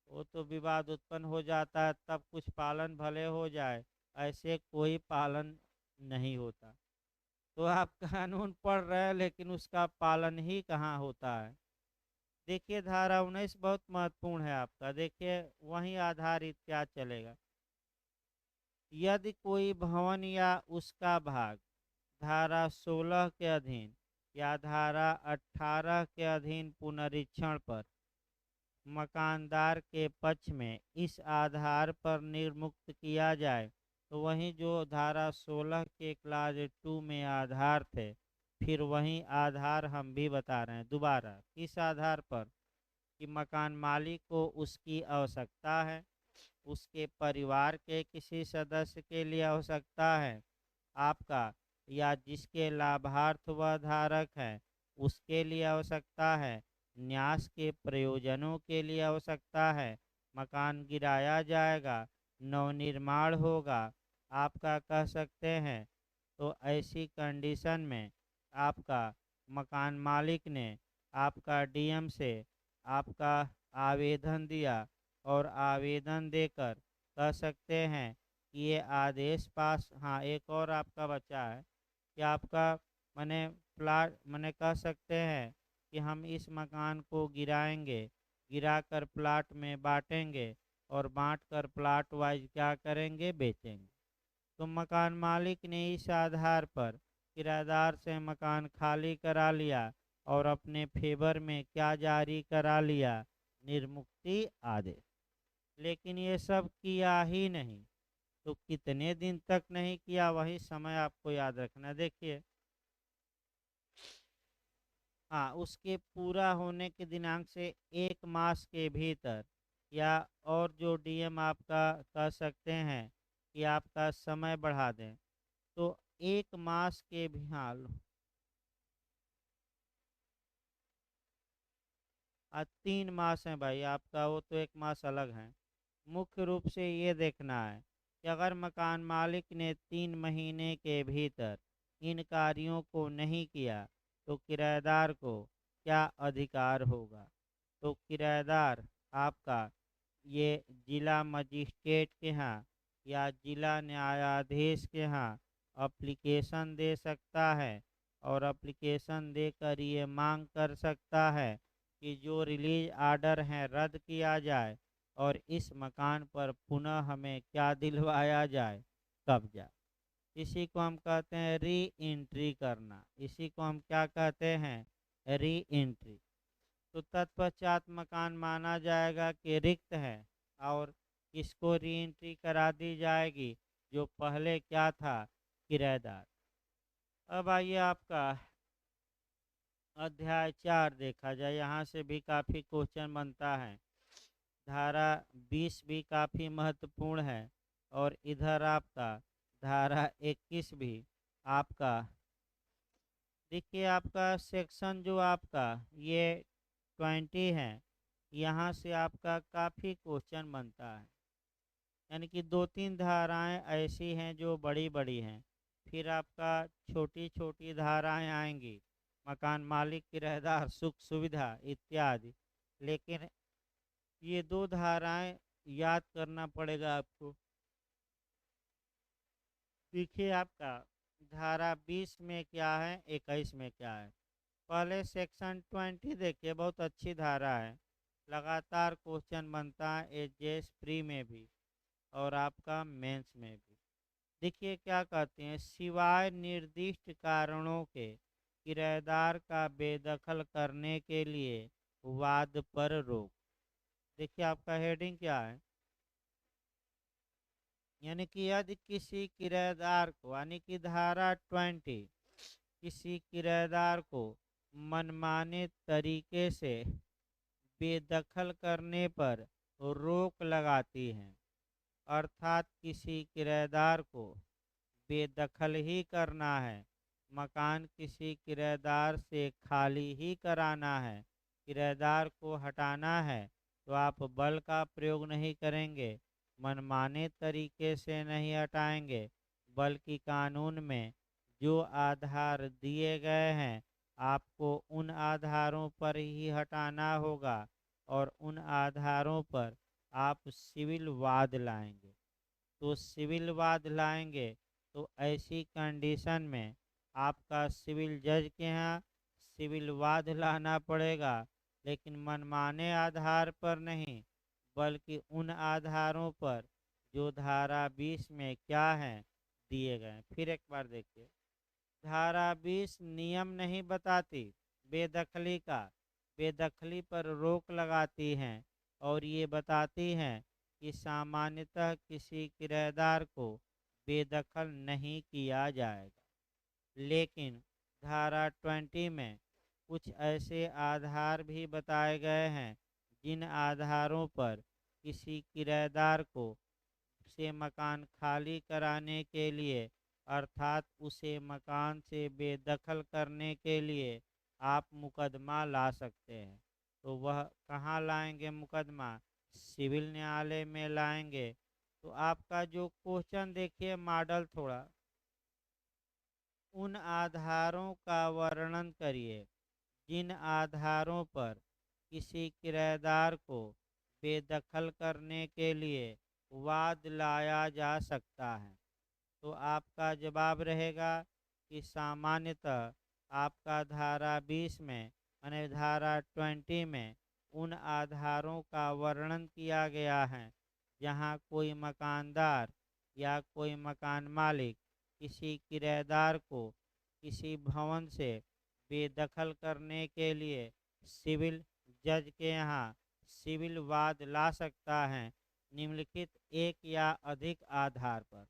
वो तो विवाद उत्पन्न हो जाता है, तब कुछ पालन भले हो जाए, ऐसे कोई पालन नहीं होता। तो आप कानून पढ़ रहे हैं लेकिन उसका पालन ही कहाँ होता है। देखिए धारा 19 बहुत महत्वपूर्ण है आपका। देखिए वहीं आधारित क्या चलेगा। यदि कोई भवन या उसका भाग धारा 16 के अधीन या धारा 18 के अधीन पुनरीक्षण पर मकानदार के पक्ष में इस आधार पर निर्मुक्त किया जाए, तो वहीं जो धारा 16 के क्लाज 2 में आधार थे, फिर वहीं आधार हम भी बता रहे हैं दोबारा। किस आधार पर? कि मकान मालिक को उसकी आवश्यकता है, उसके परिवार के किसी सदस्य के लिए आवश्यकता है आपका, या जिसके लाभार्थ वह धारक है उसके लिए आवश्यकता है, न्यास के प्रयोजनों के लिए आवश्यकता है, मकान गिराया जाएगा, नवनिर्माण होगा, आपका कह सकते हैं। तो ऐसी कंडीशन में आपका मकान मालिक ने आपका डीएम से आपका आवेदन दिया, और आवेदन देकर कह सकते हैं कि ये आदेश पास। हाँ, एक और आपका बचा है कि आपका मने प्लाट मने कह सकते हैं कि हम इस मकान को गिराएंगे, गिराकर प्लाट में बांटेंगे और बांटकर प्लाट वाइज क्या करेंगे? बेचेंगे। तो मकान मालिक ने इस आधार पर किराएदार से मकान खाली करा लिया और अपने फेवर में क्या जारी करा लिया? निर्मुक्ति आदेश। लेकिन ये सब किया ही नहीं, तो कितने दिन तक नहीं किया? वही समय आपको याद रखना। देखिए, हाँ, उसके पूरा होने के दिनांक से 1 मास के भीतर, या और जो डीएम आपका कह सकते हैं कि आपका समय बढ़ा दें, तो 1 मास के भी। हाँ, 3 मास है भाई आपका, वो तो 1 मास अलग है। मुख्य रूप से ये देखना है कि अगर मकान मालिक ने 3 महीने के भीतर इन कार्यों को नहीं किया तो किराएदार को क्या अधिकार होगा? तो किराएदार आपका ये जिला मजिस्ट्रेट के यहाँ या जिला न्यायाधीश के यहाँ एप्लीकेशन दे सकता है, और एप्लीकेशन देकर ये मांग कर सकता है कि जो रिलीज आर्डर हैं रद्द किया जाए और इस मकान पर पुनः हमें क्या दिलवाया जाए? कब्जा। इसी को हम कहते हैं री एंट्री करना। इसी को हम क्या कहते हैं? Re entry. तो तत्पश्चात मकान माना जाएगा कि रिक्त है और इसको री एंट्री करा दी जाएगी, जो पहले क्या था? किराएदार। अब आइए आपका अध्याय 4 देखा जाए, यहाँ से भी काफ़ी क्वेश्चन बनता है। धारा 20 भी काफ़ी महत्वपूर्ण है और इधर आपका धारा 21 भी आपका, देखिए आपका सेक्शन जो आपका ये 20 है, यहाँ से आपका काफ़ी क्वेश्चन बनता है। यानी कि 2-3 धाराएं ऐसी हैं जो बड़ी बड़ी हैं, फिर आपका छोटी छोटी धाराएं आएंगी, मकान मालिक किराएदार सुख सुविधा इत्यादि। लेकिन ये 2 धाराएं याद करना पड़ेगा आपको। देखिए आपका धारा 20 में क्या है, 21 में क्या है। पहले सेक्शन 20 देखिए, बहुत अच्छी धारा है, लगातार क्वेश्चन बनता है एचजेएस प्री में भी और आपका मेंस में भी। देखिए क्या कहते हैं, सिवाय निर्दिष्ट कारणों के किराएदार का बेदखल करने के लिए वाद पर रोक। देखिए आपका हेडिंग क्या है, यानी कि यदि किसी किराएदार को, यानी कि धारा 20 किसी किराएदार को मनमाने तरीके से बेदखल करने पर रोक लगाती है, अर्थात किसी किराएदार को बेदखल ही करना है, मकान किसी किराएदार से खाली ही कराना है, किराएदार को हटाना है, तो आप बल का प्रयोग नहीं करेंगे, मनमाने तरीके से नहीं हटाएंगे, बल्कि कानून में जो आधार दिए गए हैं आपको उन आधारों पर ही हटाना होगा और उन आधारों पर आप सिविल वाद लाएंगे। तो सिविल वाद लाएंगे तो ऐसी कंडीशन में आपका सिविल जज के यहाँ सिविल वाद लाना पड़ेगा, लेकिन मनमाने आधार पर नहीं, बल्कि उन आधारों पर जो धारा 20 में क्या है दिए गए। फिर एक बार देखिए, धारा 20 नियम नहीं बताती बेदखली का, बेदखली पर रोक लगाती हैं और ये बताती हैं कि सामान्यतः किसी किराएदार को बेदखल नहीं किया जाएगा। लेकिन धारा 20 में कुछ ऐसे आधार भी बताए गए हैं जिन आधारों पर किसी किराएदार को से मकान खाली कराने के लिए, अर्थात उसे मकान से बेदखल करने के लिए आप मुकदमा ला सकते हैं। तो वह कहाँ लाएंगे मुकदमा, सिविल न्यायालय में लाएंगे। तो आपका जो क्वेश्चन देखिए मॉडल थोड़ा, उन आधारों का वर्णन करिए जिन आधारों पर किसी किराएदार को बेदखल करने के लिए वाद लाया जा सकता है। तो आपका जवाब रहेगा कि सामान्यतः आपका धारा 20 में यानी धारा 20 में उन आधारों का वर्णन किया गया है जहां कोई मकानदार या कोई मकान मालिक किसी किराएदार को किसी भवन से बेदखल करने के लिए सिविल जज के यहाँ सिविल वाद ला सकता है निम्नलिखित एक या अधिक आधार पर।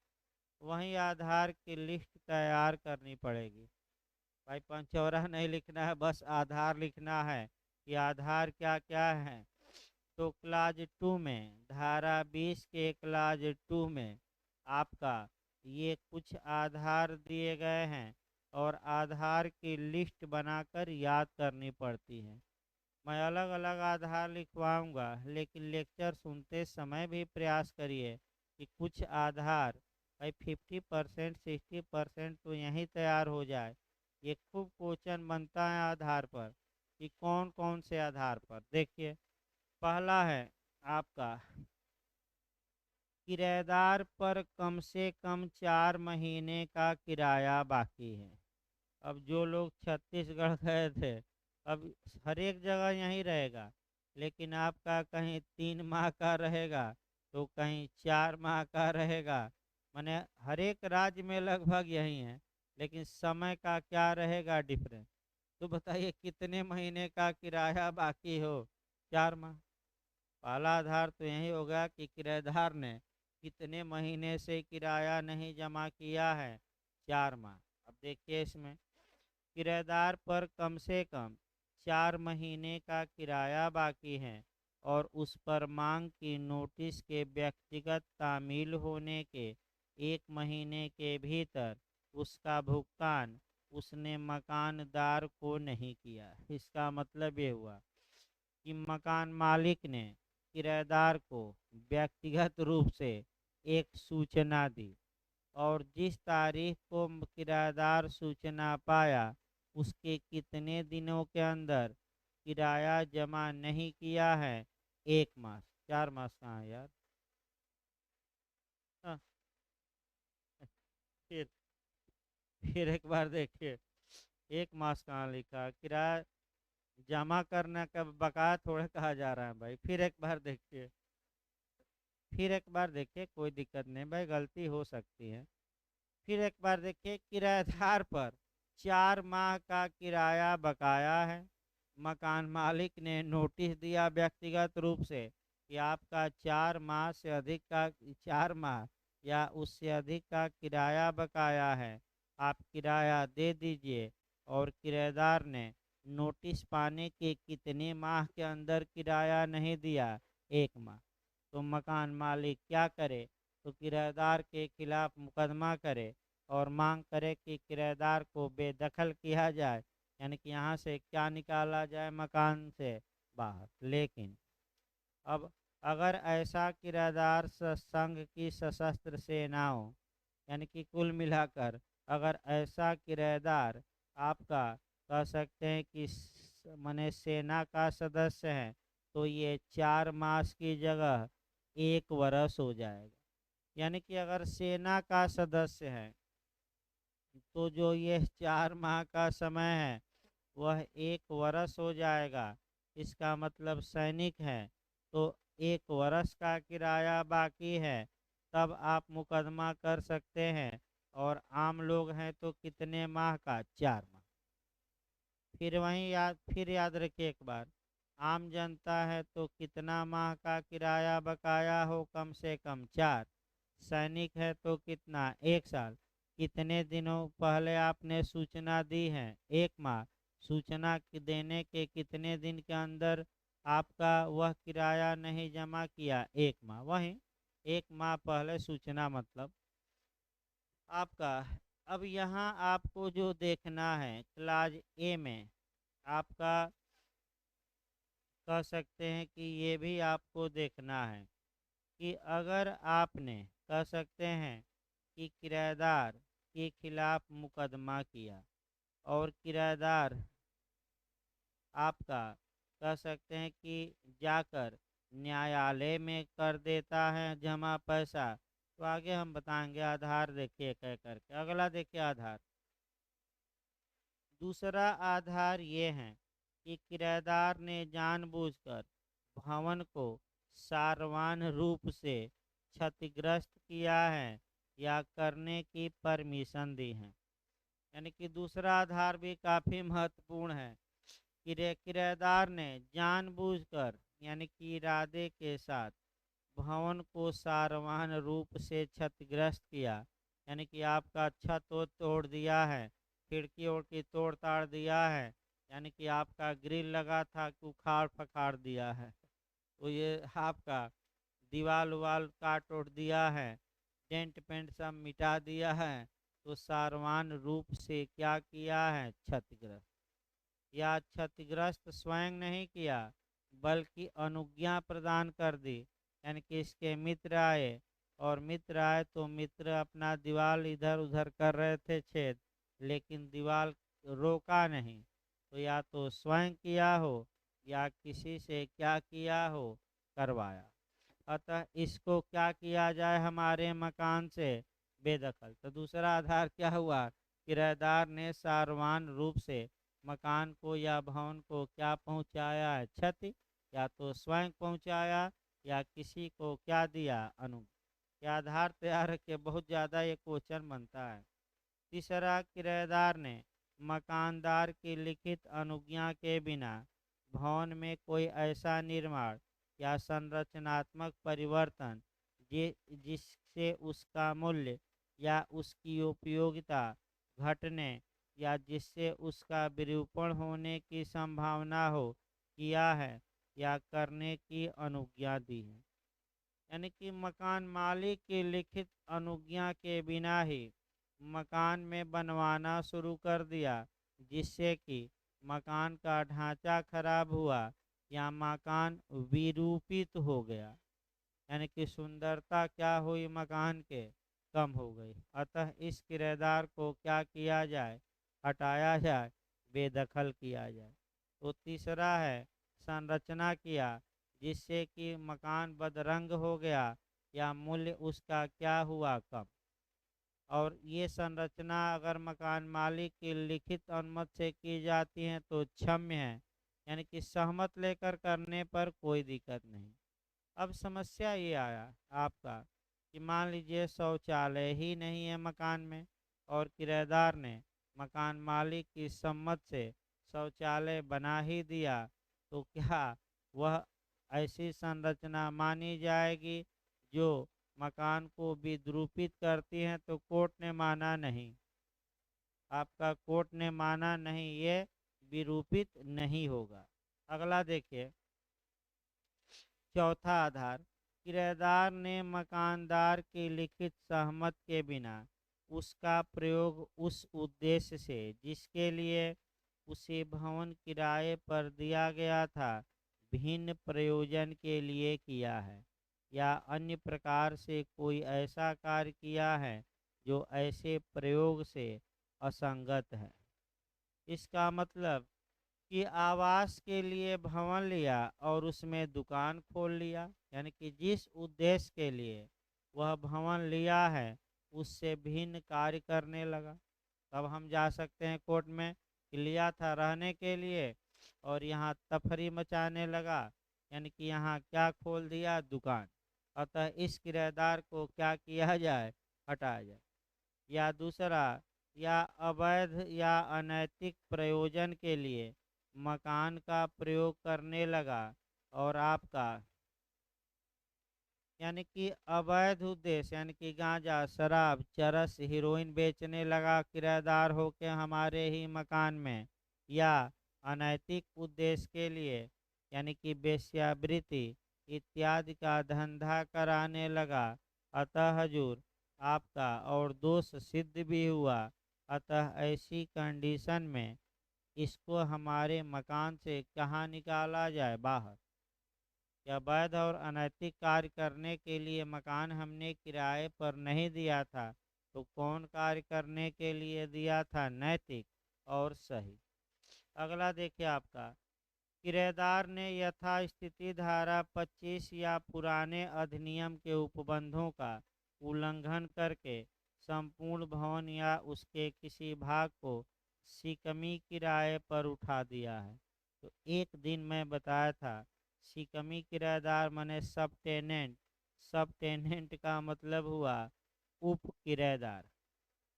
वहीं आधार की लिस्ट तैयार करनी पड़ेगी। भाई पंचौरा नहीं लिखना है, बस आधार लिखना है कि आधार क्या क्या है। तो क्लाज 2 में, धारा 20 के क्लाज 2 में आपका ये कुछ आधार दिए गए हैं और आधार की लिस्ट बनाकर याद करनी पड़ती है। मैं अलग अलग आधार लिखवाऊंगा, लेकिन लेक्चर सुनते समय भी प्रयास करिए कि कुछ आधार, भाई 50% 60% तो यहीं तैयार हो जाए। ये खूब क्वेश्चन बनता है आधार पर कि कौन कौन से आधार पर। देखिए पहला है आपका, किराएदार पर कम से कम 4 महीने का किराया बाकी है। अब जो लोग छत्तीसगढ़ गए थे, अब हर एक जगह यहीं रहेगा, लेकिन आपका कहीं 3 माह का रहेगा तो कहीं 4 माह का रहेगा। माने हर एक राज्य में लगभग यही है, लेकिन समय का क्या रहेगा डिफरेंस। तो बताइए कितने महीने का किराया बाकी हो, 4 माह। पहला आधार तो यही होगा कि किराएदार ने कितने महीने से किराया नहीं जमा किया है, 4 माह। अब देखिए इसमें किराएदार पर कम से कम 4 महीने का किराया बाकी है और उस पर मांग की नोटिस के व्यक्तिगत तामील होने के 1 महीने के भीतर उसका भुगतान उसने मकानदार को नहीं किया। इसका मतलब ये हुआ कि मकान मालिक ने किराएदार को व्यक्तिगत रूप से एक सूचना दी और जिस तारीख को किराएदार सूचना पाया उसके कितने दिनों के अंदर किराया जमा नहीं किया है, 1 मास। 4 मास कहाँ है यार? हाँ, फिर फिर एक बार देखिए, 1 मास कहाँ लिखा? किराया जमा करने का बकाया थोड़ा कहा जा रहा है भाई। फिर एक बार देखिए, फिर एक बार देखिए, कोई दिक्कत नहीं भाई, गलती हो सकती है। फिर एक बार देखिए, किराएदार पर 4 माह का किराया बकाया है। मकान मालिक ने नोटिस दिया व्यक्तिगत रूप से कि आपका 4 माह से अधिक का 4 माह या उससे अधिक का किराया बकाया है, आप किराया दे दीजिए। और किराएदार ने नोटिस पाने के कितने माह के अंदर किराया नहीं दिया? 1 माह। तो मकान मालिक क्या करे? तो किराएदार के खिलाफ मुकदमा करे और मांग करे कि किराएदार को बेदखल किया जाए, यानी कि यहाँ से क्या निकाला जाए? मकान से बाहर। लेकिन अब अगर ऐसा किराएदार संघ की सशस्त्र सेनाओं, यानी कि कुल मिलाकर अगर ऐसा किराएदार आपका कह सकते हैं कि माने सेना का सदस्य है, तो ये 4 मास की जगह 1 वर्ष हो जाएगा। यानी कि अगर सेना का सदस्य है तो जो ये 4 माह का समय है वह 1 वर्ष हो जाएगा। इसका मतलब सैनिक है तो 1 वर्ष का किराया बाकी है, तब आप मुकदमा कर सकते हैं। और आम लोग हैं तो कितने माह का? 4 माह। फिर याद रखिए एक बार, आम जनता है तो कितना माह का किराया बकाया हो? कम से कम 4। सैनिक है तो कितना? 1 साल। कितने दिनों पहले आपने सूचना दी है? 1 माह। सूचना देने के कितने दिन के अंदर आपका वह किराया नहीं जमा किया? 1 माह। वहीं 1 माह पहले सूचना मतलब आपका। अब यहाँ आपको जो देखना है क्लाज ए में, आपका कह सकते हैं कि ये भी आपको देखना है कि अगर आपने कह सकते हैं कि किराएदार के खिलाफ मुकदमा किया और किराएदार आपका कह सकते हैं कि जाकर न्यायालय में कर देता है जमा पैसा, तो आगे हम बताएंगे। आधार देखिए कह करके, अगला देखिए आधार। दूसरा आधार ये है कि किराएदार ने जानबूझकर भवन को सारवान रूप से क्षतिग्रस्त किया है या करने की परमिशन दी है। यानी कि दूसरा आधार भी काफ़ी महत्वपूर्ण है। किराएदार ने जानबूझकर यानी कि इरादे के साथ भवन को सारवान रूप से क्षतिग्रस्त किया, यानी कि आपका छत वो तोड़ दिया है, खिड़की उड़की तोड़ ताड़ दिया है, यानी कि आपका ग्रिल लगा था कि उखाड़ फखाड़ दिया है, तो ये आपका दीवार उवाल काट उठ दिया है, डेंट पेंट सब मिटा दिया है, तो सारवान रूप से क्या किया है? क्षतिग्रस्त। या क्षतिग्रस्त स्वयं नहीं किया बल्कि अनुज्ञा प्रदान कर दी, यानी कि इसके मित्र आए और मित्र आए तो मित्र अपना दीवार इधर उधर कर रहे थे छेद, लेकिन दीवार रोका नहीं, तो या तो स्वयं किया हो या किसी से क्या किया हो? करवाया। अतः इसको क्या किया जाए? हमारे मकान से बेदखल। तो दूसरा आधार क्या हुआ? किराएदार ने सारवान रूप से मकान को या भवन को क्या पहुंचाया है? क्षति। या तो स्वयं पहुंचाया या किसी को क्या दिया? ये आधार तैयार के बहुत ज़्यादा ये क्वेश्चन बनता है। तीसरा, किराएदार ने मकानदार की लिखित अनुज्ञा के बिना भवन में कोई ऐसा निर्माण या संरचनात्मक परिवर्तन जिससे उसका मूल्य या उसकी उपयोगिता घटने या जिससे उसका विरूपण होने की संभावना हो किया है या करने की अनुज्ञा दी है। यानी कि मकान मालिक की लिखित अनुज्ञा के बिना ही मकान में बनवाना शुरू कर दिया, जिससे कि मकान का ढांचा खराब हुआ या मकान विरूपित हो गया, यानी कि सुंदरता क्या हुई मकान के, कम हो गई। अतः इस किराएदार को क्या किया जाए, हटाया जाए, बेदखल किया जाए। तो तीसरा है संरचना किया, जिससे कि मकान बदरंग हो गया या मूल्य उसका क्या हुआ, कम। और ये संरचना अगर मकान मालिक की लिखित अनुमति से की जाती है तो क्षम्य है, यानी कि सहमत लेकर करने पर कोई दिक्कत नहीं। अब समस्या ये आया आपका कि मान लीजिए शौचालय ही नहीं है मकान में और किराएदार ने मकान मालिक की सम्मति से शौचालय बना ही दिया, तो क्या वह ऐसी संरचना मानी जाएगी जो मकान को विद्रूपित करती हैं? तो कोर्ट ने माना नहीं, आपका कोर्ट ने माना नहीं, ये विरूपित नहीं होगा। अगला देखिए, चौथा आधार, किराएदार ने मकानदार की लिखित सहमत के बिना उसका प्रयोग उस उद्देश्य से जिसके लिए उसे भवन किराए पर दिया गया था भिन्न प्रयोजन के लिए किया है या अन्य प्रकार से कोई ऐसा कार्य किया है जो ऐसे प्रयोग से असंगत है। इसका मतलब कि आवास के लिए भवन लिया और उसमें दुकान खोल लिया, यानी कि जिस उद्देश्य के लिए वह भवन लिया है उससे भिन्न कार्य करने लगा। तब हम जा सकते हैं कोर्ट में कि लिया था रहने के लिए और यहाँ तफरी मचाने लगा, यानी कि यहाँ क्या खोल दिया, दुकान। अतः इस किराएदार को क्या किया जाए, हटाया जाए। या दूसरा, या अवैध या अनैतिक प्रयोजन के लिए मकान का प्रयोग करने लगा और आपका यानी कि अवैध उद्देश्य, यानी कि गांजा, शराब, चरस, हीरोइन बेचने लगा किराएदार होके हमारे ही मकान में, या अनैतिक उद्देश्य के लिए यानी कि वेश्यावृत्ति इत्यादि का धंधा कराने लगा, अतः हजूर आपका और दोष सिद्ध भी हुआ। अतः ऐसी कंडीशन में इसको हमारे मकान से कहाँ निकाला जाए, बाहर। या वैध और अनैतिक कार्य करने के लिए मकान हमने किराए पर नहीं दिया था, तो कौन कार्य करने के लिए दिया था, नैतिक और सही। अगला देखिए आपका, किराएदार ने यथास्थिति धारा 25 या पुराने अधिनियम के उपबंधों का उल्लंघन करके संपूर्ण भवन या उसके किसी भाग को सिकमी किराए पर उठा दिया है। तो एक दिन मैं बताया था सिकमी किराएदार माने सब टेनेंट, सब टेनेंट का मतलब हुआ उप किराएदार।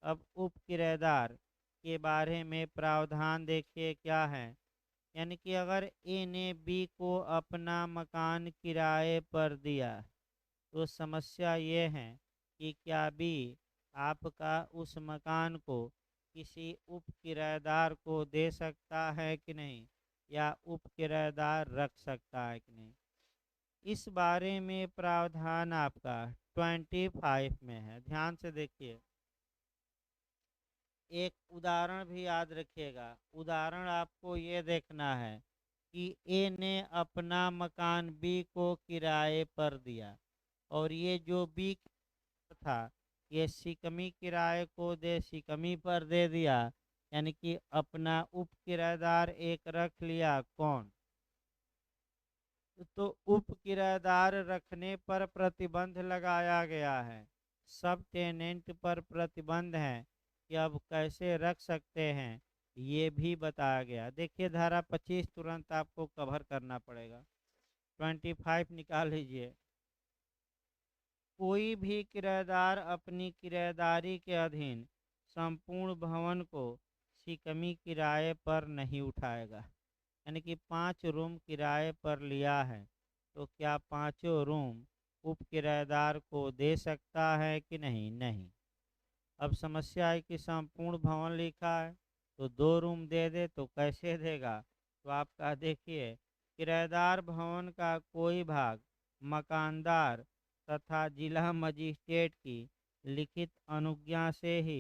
अब उप किराएदार के बारे में प्रावधान देखिए क्या है, यानी कि अगर ए ने बी को अपना मकान किराए पर दिया तो समस्या ये है कि क्या बी आपका उस मकान को किसी उप किराएदार को दे सकता है कि नहीं, या उप किराएदार रख सकता है कि नहीं। इस बारे में प्रावधान आपका 25 में है, ध्यान से देखिए। एक उदाहरण भी याद रखिएगा, उदाहरण आपको ये देखना है कि ए ने अपना मकान बी को किराए पर दिया और ये जो बी था ये सिकमी किराए को दे सिकमी पर दे दिया, यानी कि अपना उप किराएदार एक रख लिया, कौन, तो उप किराएदार रखने पर प्रतिबंध लगाया गया है। सब टेनेंट पर प्रतिबंध है कि अब कैसे रख सकते हैं ये भी बताया गया। देखिए धारा 25 तुरंत आपको कवर करना पड़ेगा, 25 निकाल लीजिए। कोई भी किराएदार अपनी किराएदारी के अधीन संपूर्ण भवन को सिकमी किराए पर नहीं उठाएगा, यानी कि 5 रूम किराए पर लिया है तो क्या पांचों रूम उप किराएदार को दे सकता है कि नहीं, नहीं। अब समस्या है कि संपूर्ण भवन लिखा है तो 2 रूम दे दे तो कैसे देगा? तो आपका देखिए, किराएदार भवन का कोई भाग मकानदार तथा जिला मजिस्ट्रेट की लिखित अनुज्ञा से ही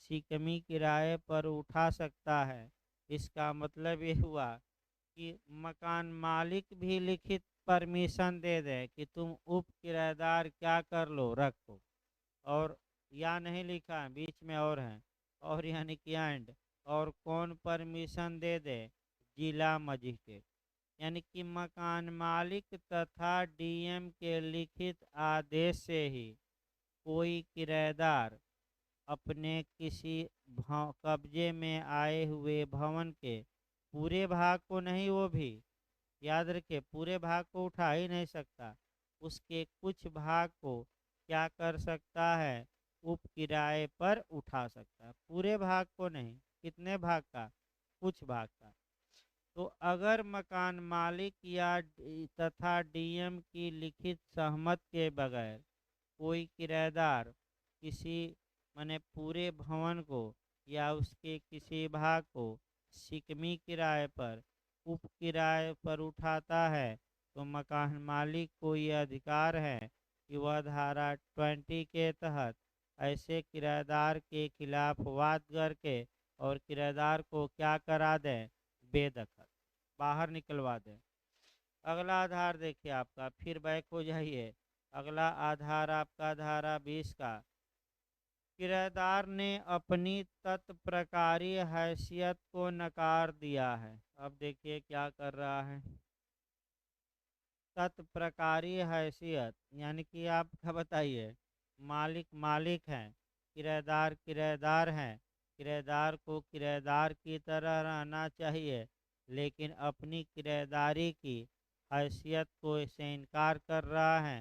शिकमी किराए पर उठा सकता है। इसका मतलब ये हुआ कि मकान मालिक भी लिखित परमिशन दे दे कि तुम उप किराएदार क्या कर लो, रखो। और या नहीं लिखा है, बीच में और है, और यानी कि एंड, और कौन परमिशन दे दे? जिला मजिस्ट्रेट। यानी कि मकान मालिक तथा डीएम के लिखित आदेश से ही कोई किराएदार अपने किसी कब्जे में आए हुए भवन के पूरे भाग को नहीं, वो भी याद रखिए, पूरे भाग को उठा ही नहीं सकता, उसके कुछ भाग को क्या कर सकता है? उप किराए पर उठा सकता है। पूरे भाग को नहीं, कितने भाग का? कुछ भाग का। तो अगर मकान मालिक या तथा डीएम की लिखित सहमत के बगैर कोई किराएदार किसी माने पूरे भवन को या उसके किसी भाग को शिकमी किराए पर, उप किराए पर उठाता है, तो मकान मालिक को यह अधिकार है कि वह धारा 20 के तहत ऐसे किराएदार के खिलाफ वाद करके और किराएदार को क्या करा दें? बेदखल, बाहर निकलवा दें। अगला आधार देखिए आपका, फिर बैक हो जाइए। अगला आधार आपका धारा 20 का, किराएदार ने अपनी तत्प्रकारी हैसियत को नकार दिया है। अब देखिए क्या कर रहा है। तत्प्रकारी हैसियत यानी कि आपका बताइए, मालिक मालिक है, किराएदार किराएदार है, किराएदार को किराएदार की तरह रहना चाहिए, लेकिन अपनी किराएदारी की हैसियत को से इनकार कर रहा है।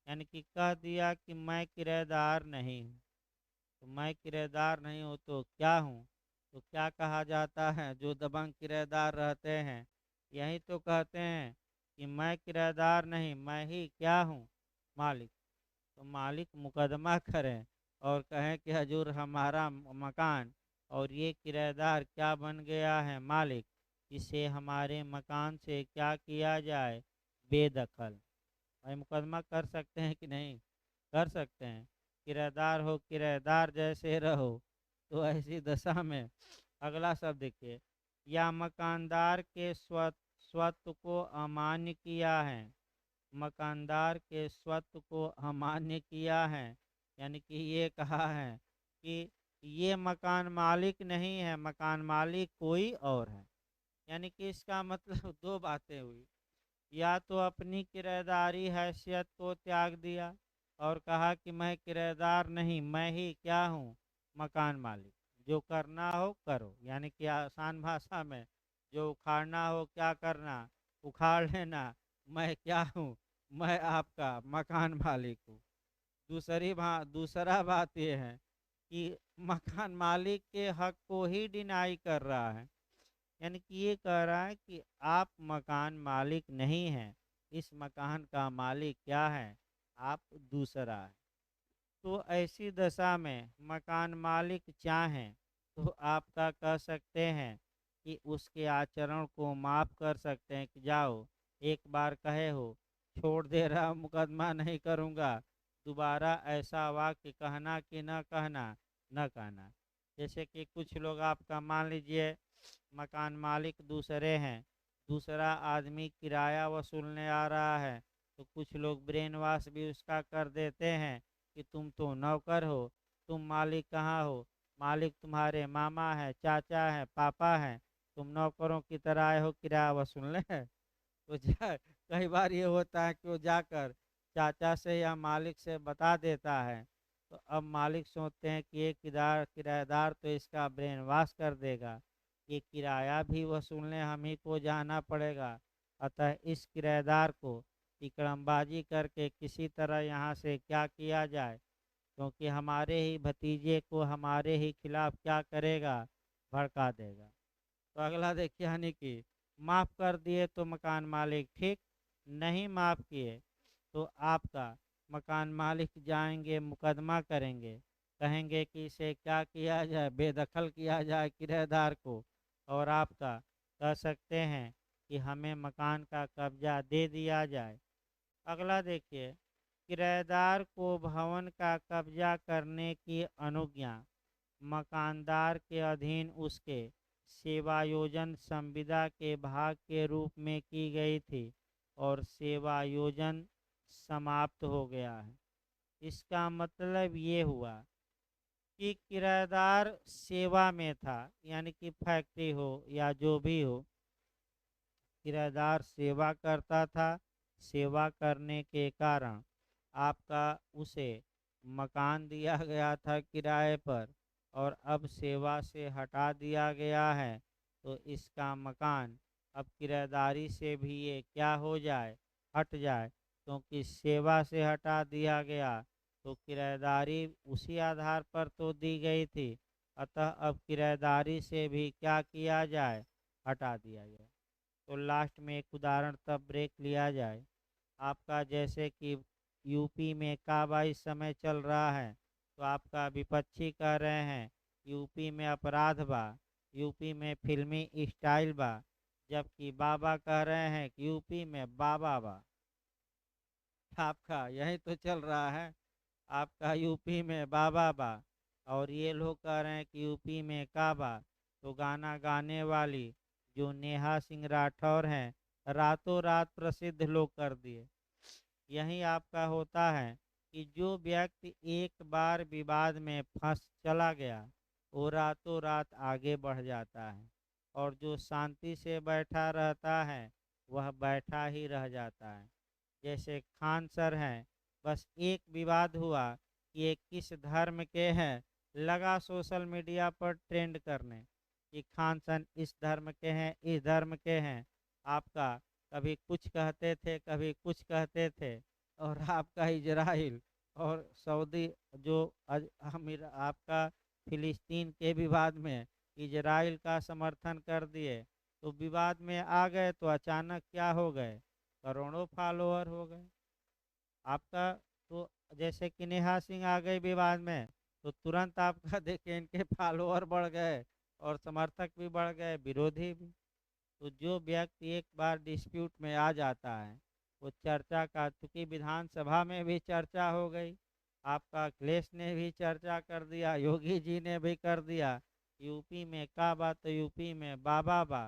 यानी कि कह दिया कि मैं किराएदार नहीं हूँ। तो मैं किराएदार नहीं हूँ तो क्या हूँ? तो क्या कहा जाता है? जो दबंग किराएदार रहते हैं यही तो कहते हैं कि मैं किराएदार नहीं, मैं ही क्या हूँ? मालिक। तो मालिक मुकदमा करें और कहें कि हजूर हमारा मकान और ये किराएदार क्या बन गया है? मालिक। इसे हमारे मकान से क्या किया जाए? बेदखल। भाई मुकदमा कर सकते हैं कि नहीं? कर सकते हैं। किराएदार हो किराएदार जैसे रहो। तो ऐसी दशा में अगला शब्द देखिए, या मकानदार के स्वत्व को अमान्य किया है। मकानदार के स्वत्व को अमान्य किया है, यानी कि ये कहा है कि ये मकान मालिक नहीं है, मकान मालिक कोई और है। यानी कि इसका मतलब दो बातें हुई, या तो अपनी किराएदारी हैसियत को त्याग दिया और कहा कि मैं किराएदार नहीं, मैं ही क्या हूँ? मकान मालिक। जो करना हो करो, यानी कि आसान भाषा में, जो उखाड़ना हो क्या करना? उखाड़ लेना। मैं क्या हूँ? मैं आपका मकान मालिक हूँ। दूसरा बात यह है कि मकान मालिक के हक को ही डिनाई कर रहा है। यानी कि ये कह रहा है कि आप मकान मालिक नहीं हैं, इस मकान का मालिक क्या है? आप दूसरा है। तो ऐसी दशा में मकान मालिक चाहें तो आपका कह सकते हैं कि उसके आचरण को माफ़ कर सकते हैं कि जाओ, एक बार कहे हो, छोड़ दे रहा, मुकदमा नहीं करूँगा, दोबारा ऐसा वाक्य कहना कि न कहना, न कहना। जैसे कि कुछ लोग आपका मान लीजिए मकान मालिक दूसरे हैं, दूसरा आदमी किराया वसूलने आ रहा है, तो कुछ लोग ब्रेन वॉश भी उसका कर देते हैं कि तुम तो नौकर हो, तुम मालिक कहाँ हो? मालिक तुम्हारे मामा है, चाचा है, पापा है, तुम नौकरों की तरह आए हो किराया वसूलने। तो कई बार ये होता है कि वो जाकर चाचा से या मालिक से बता देता है, तो अब मालिक सोचते हैं कि ये किराएदार तो इसका ब्रेन वॉश कर देगा, ये किराया भी वसूलने हम ही को जाना पड़ेगा। अतः इस किराएदार को इकरामबाजी करके किसी तरह यहाँ से क्या किया जाए, क्योंकि हमारे ही भतीजे को हमारे ही खिलाफ क्या करेगा? भड़का देगा। तो अगला देखिए, यानी कि माफ़ कर दिए तो मकान मालिक ठीक, नहीं माफ़ किए तो आपका मकान मालिक जाएंगे मुकदमा करेंगे कहेंगे कि इसे क्या किया जाए, बेदखल किया जाए किराएदार को, और आपका कह सकते हैं कि हमें मकान का कब्जा दे दिया जाए। अगला देखिए, किराएदार को भवन का कब्जा करने की अनुज्ञा मकानदार के अधीन उसके सेवायोजन संविदा के भाग के रूप में की गई थी और सेवायोजन समाप्त हो गया है। इसका मतलब ये हुआ कि किराएदार सेवा में था, यानी कि फैक्ट्री हो या जो भी हो, किराएदार सेवा करता था। सेवा करने के कारण आपका उसे मकान दिया गया था किराए पर, और अब सेवा से हटा दिया गया है, तो इसका मकान अब किराएदारी से भी ये क्या हो जाए, हट जाए, क्योंकि सेवा से हटा दिया गया तो किराएदारी उसी आधार पर तो दी गई थी। अतः अब किराएदारी से भी क्या किया जाए, हटा दिया जाए। तो लास्ट में एक उदाहरण तब ब्रेक लिया जाए आपका, जैसे कि यूपी में काबा इस समय चल रहा है, तो आपका विपक्षी कह रहे हैं यूपी में अपराध बा, यूपी में फिल्मी स्टाइल बा, जबकि बाबा कह रहे हैं कि यूपी में बाबा बा। आपका यही तो चल रहा है, आपका यूपी में बाबा बा, और ये लोग कह रहे हैं कि यूपी में काबा। तो गाना गाने वाली जो नेहा सिंह राठौर हैं, रातों रात प्रसिद्ध लोग कर दिए। यही आपका होता है कि जो व्यक्ति एक बार विवाद में फंस चला गया, वो रातों रात आगे बढ़ जाता है, और जो शांति से बैठा रहता है वह बैठा ही रह जाता है। जैसे खान सर हैं, बस एक विवाद हुआ कि ये किस धर्म के हैं, लगा सोशल मीडिया पर ट्रेंड करने कि खान सर इस धर्म के हैं, इस धर्म के हैं। आपका कभी कुछ कहते थे, कभी कुछ कहते थे, और आपका इजराइल और सऊदी जो अमीर आपका फिलिस्तीन के विवाद में इजराइल का समर्थन कर दिए, तो विवाद में आ गए तो अचानक क्या हो गए, करोड़ों फॉलोअर हो गए आपका। तो जैसे कि नेहा सिंह आ गई विवाद में, तो तुरंत आपका देखिए इनके फॉलोअर बढ़ गए और समर्थक भी बढ़ गए, विरोधी भी। तो जो व्यक्ति एक बार डिस्प्यूट में आ जाता है वो चर्चा का, चूंकि विधानसभा में भी चर्चा हो गई, आपका अखिलेश ने भी चर्चा कर दिया, योगी जी ने भी कर दिया, यूपी में का बा तो यूपी में बाबा बा,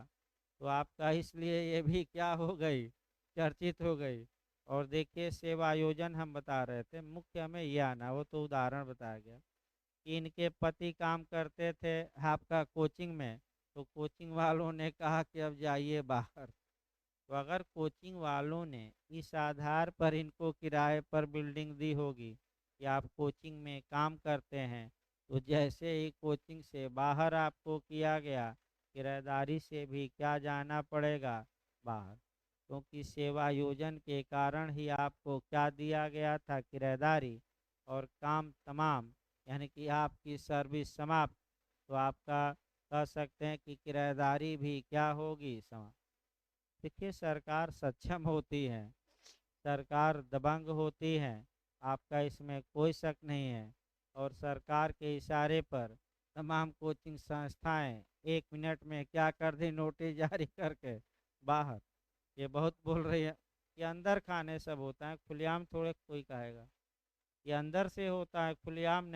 तो आपका इसलिए ये भी क्या हो गई, चर्चित हो गई। और देखिए सेवा आयोजन हम बता रहे थे, मुख्य हमें ये आना, वो तो उदाहरण बताया गया कि इनके पति काम करते थे आपका कोचिंग में, तो कोचिंग वालों ने कहा कि अब जाइए बाहर। तो अगर कोचिंग वालों ने इस आधार पर इनको किराए पर बिल्डिंग दी होगी कि आप कोचिंग में काम करते हैं, तो जैसे ही कोचिंग से बाहर आपको किया गया, किराएदारी से भी क्या जाना पड़ेगा, बाहर, क्योंकि सेवा योजन के कारण ही आपको क्या दिया गया था, किराएदारी, और काम तमाम, यानी कि आपकी सर्विस समाप्त। तो आपका कह सकते हैं कि किराएदारी भी क्या होगी, समाप्त। देखिए सरकार सक्षम होती है, सरकार दबंग होती है, आपका इसमें कोई शक नहीं है, और सरकार के इशारे पर तमाम कोचिंग संस्थाएं 1 मिनट में क्या कर दी, नोटिस जारी करके बाहर। ये बहुत बोल रही है, ये अंदर खाने सब होता है, खुलेआम थोड़े कोई कहेगा, ये अंदर से होता है, खुलेआम नहीं।